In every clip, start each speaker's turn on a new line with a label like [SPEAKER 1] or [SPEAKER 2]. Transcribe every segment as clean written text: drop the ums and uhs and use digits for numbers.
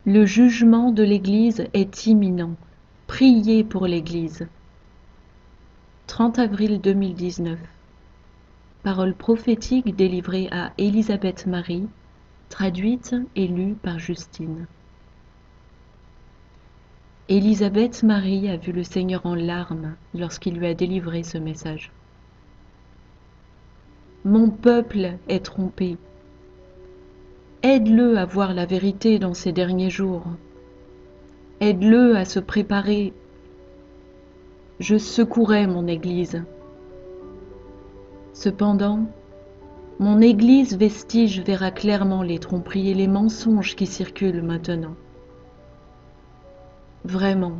[SPEAKER 1] Le jugement de l'Église est imminent. Priez pour l'Église. 30 avril 2019. Parole prophétique délivrée à Élisabeth Marie, traduite et lue par Justine. Élisabeth Marie a vu le Seigneur en larmes lorsqu'il lui a délivré ce message. Mon peuple est trompé. Aide-le à voir la vérité dans ces derniers jours. Aide-le à se préparer. Je secouerai mon Église. Cependant, mon Église vestige verra clairement les tromperies et les mensonges qui circulent maintenant. Vraiment,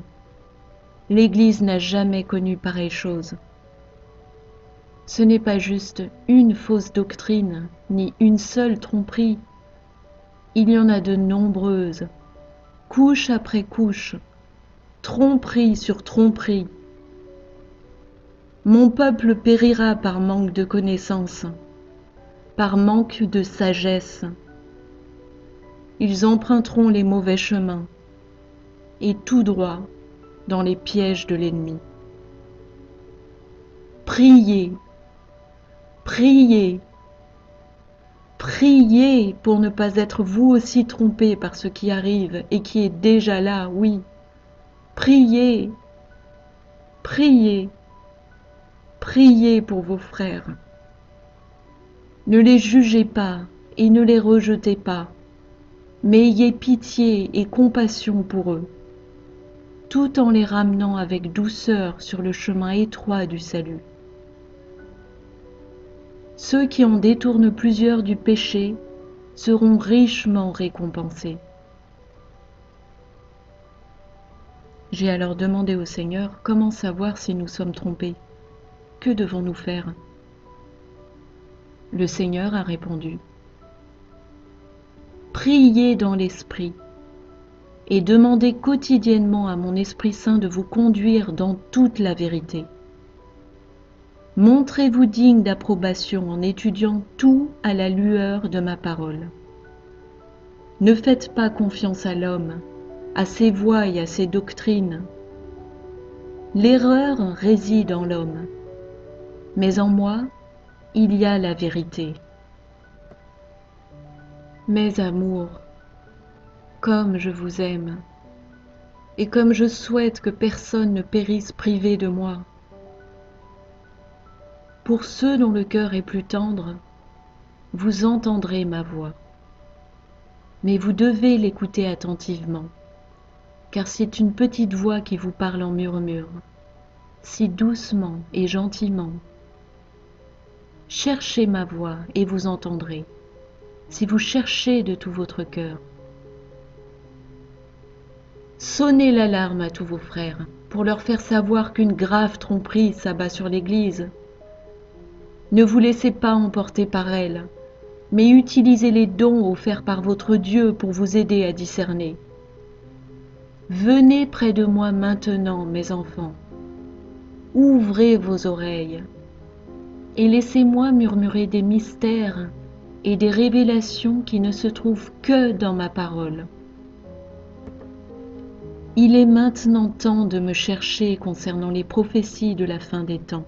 [SPEAKER 1] l'Église n'a jamais connu pareille chose. Ce n'est pas juste une fausse doctrine, ni une seule tromperie. Il y en a de nombreuses, couche après couche, tromperie sur tromperie. Mon peuple périra par manque de connaissance, par manque de sagesse. Ils emprunteront les mauvais chemins et tout droit dans les pièges de l'ennemi. Priez, priez, priez pour ne pas être vous aussi trompés par ce qui arrive et qui est déjà là, oui. Priez, priez, priez pour vos frères. Ne les jugez pas et ne les rejetez pas, mais ayez pitié et compassion pour eux, tout en les ramenant avec douceur sur le chemin étroit du salut. Ceux qui en détournent plusieurs du péché seront richement récompensés. J'ai alors demandé au Seigneur comment savoir si nous sommes trompés. Que devons-nous faire? Le Seigneur a répondu: priez dans l'Esprit et demandez quotidiennement à mon Esprit Saint de vous conduire dans toute la vérité. Montrez-vous digne d'approbation en étudiant tout à la lueur de ma parole. Ne faites pas confiance à l'homme, à ses voies et à ses doctrines. L'erreur réside en l'homme, mais en moi, il y a la vérité. Mes amours, comme je vous aime, et comme je souhaite que personne ne périsse privé de moi. Pour ceux dont le cœur est plus tendre, vous entendrez ma voix. Mais vous devez l'écouter attentivement, car c'est une petite voix qui vous parle en murmure, si doucement et gentiment. Cherchez ma voix et vous entendrez, si vous cherchez de tout votre cœur. Sonnez l'alarme à tous vos frères, pour leur faire savoir qu'une grave tromperie s'abat sur l'Église. Ne vous laissez pas emporter par elle, mais utilisez les dons offerts par votre Dieu pour vous aider à discerner. Venez près de moi maintenant, mes enfants. Ouvrez vos oreilles et laissez-moi murmurer des mystères et des révélations qui ne se trouvent que dans ma parole. Il est maintenant temps de me chercher concernant les prophéties de la fin des temps.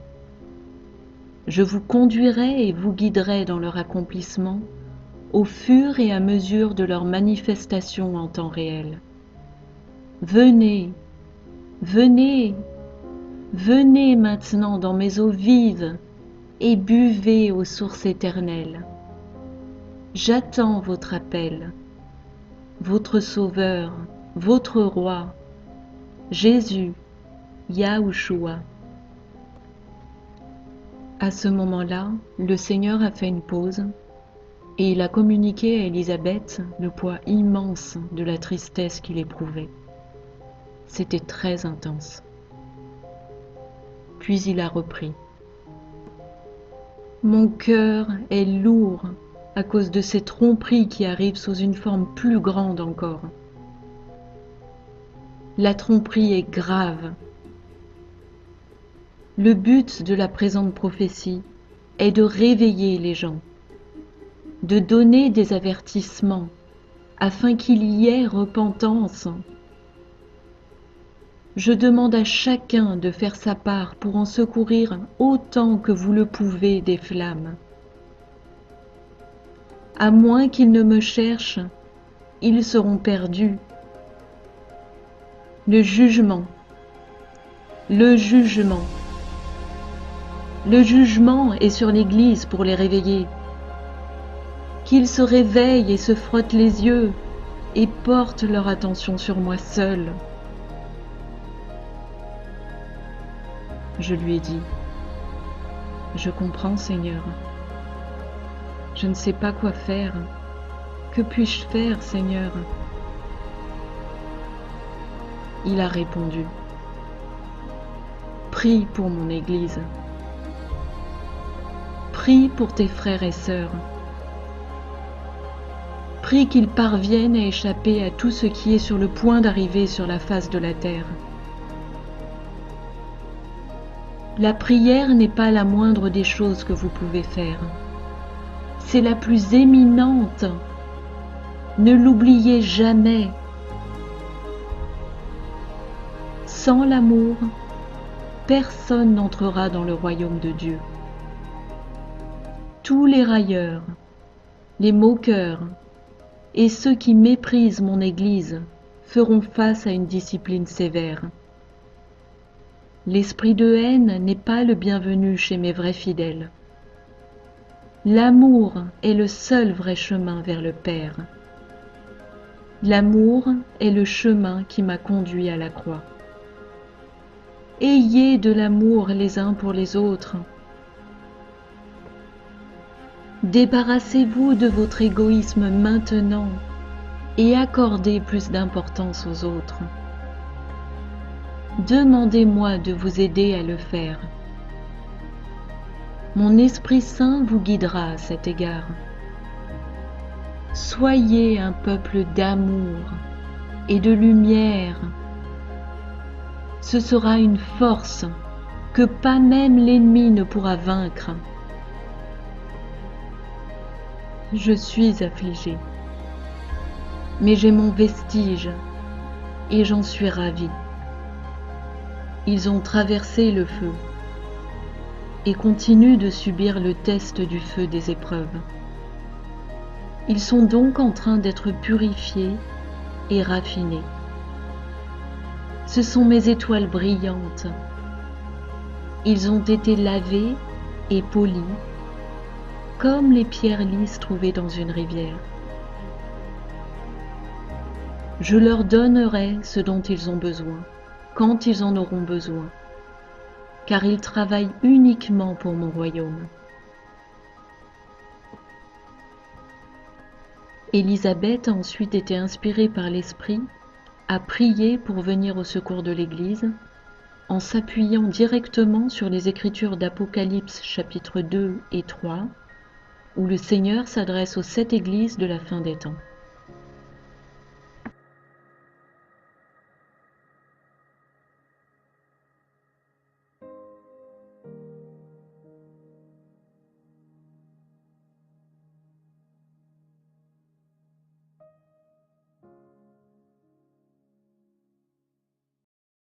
[SPEAKER 1] Je vous conduirai et vous guiderai dans leur accomplissement au fur et à mesure de leur manifestation en temps réel. Venez, venez, venez maintenant dans mes eaux vives et buvez aux sources éternelles. J'attends votre appel, votre Sauveur, votre Roi, Jésus, Yahushua. À ce moment-là, le Seigneur a fait une pause et il a communiqué à Élisabeth le poids immense de la tristesse qu'il éprouvait. C'était très intense. Puis il a repris. Mon cœur est lourd à cause de ces tromperies qui arrivent sous une forme plus grande encore. La tromperie est grave. Le but de la présente prophétie est de réveiller les gens, de donner des avertissements afin qu'il y ait repentance. Je demande à chacun de faire sa part pour en secourir autant que vous le pouvez des flammes. À moins qu'ils ne me cherchent, ils seront perdus. Le jugement, le jugement. Le jugement est sur l'Église pour les réveiller. Qu'ils se réveillent et se frottent les yeux et portent leur attention sur moi seul. Je lui ai dit, « Je comprends, Seigneur. Je ne sais pas quoi faire. Que puis-je faire, Seigneur ?» Il a répondu, « Prie pour mon Église. Prie pour tes frères et sœurs. Prie qu'ils parviennent à échapper à tout ce qui est sur le point d'arriver sur la face de la terre. La prière n'est pas la moindre des choses que vous pouvez faire. C'est la plus éminente. Ne l'oubliez jamais. Sans l'amour, personne n'entrera dans le royaume de Dieu. Tous les railleurs, les moqueurs et ceux qui méprisent mon Église feront face à une discipline sévère. L'esprit de haine n'est pas le bienvenu chez mes vrais fidèles. L'amour est le seul vrai chemin vers le Père. L'amour est le chemin qui m'a conduit à la croix. Ayez de l'amour les uns pour les autres. Débarrassez-vous de votre égoïsme maintenant et accordez plus d'importance aux autres. Demandez-moi de vous aider à le faire. Mon Esprit Saint vous guidera à cet égard. Soyez un peuple d'amour et de lumière. Ce sera une force que pas même l'ennemi ne pourra vaincre. Je suis affligée, mais j'ai mon vestige et j'en suis ravie. Ils ont traversé le feu et continuent de subir le test du feu des épreuves. Ils sont donc en train d'être purifiés et raffinés. Ce sont mes étoiles brillantes. Ils ont été lavés et polis, comme les pierres lisses trouvées dans une rivière. Je leur donnerai ce dont ils ont besoin, quand ils en auront besoin, car ils travaillent uniquement pour mon royaume. Élisabeth a ensuite été inspirée par l'Esprit à prier pour venir au secours de l'Église, en s'appuyant directement sur les Écritures d'Apocalypse chapitres 2 et 3, où le Seigneur s'adresse aux 7 églises de la fin des temps.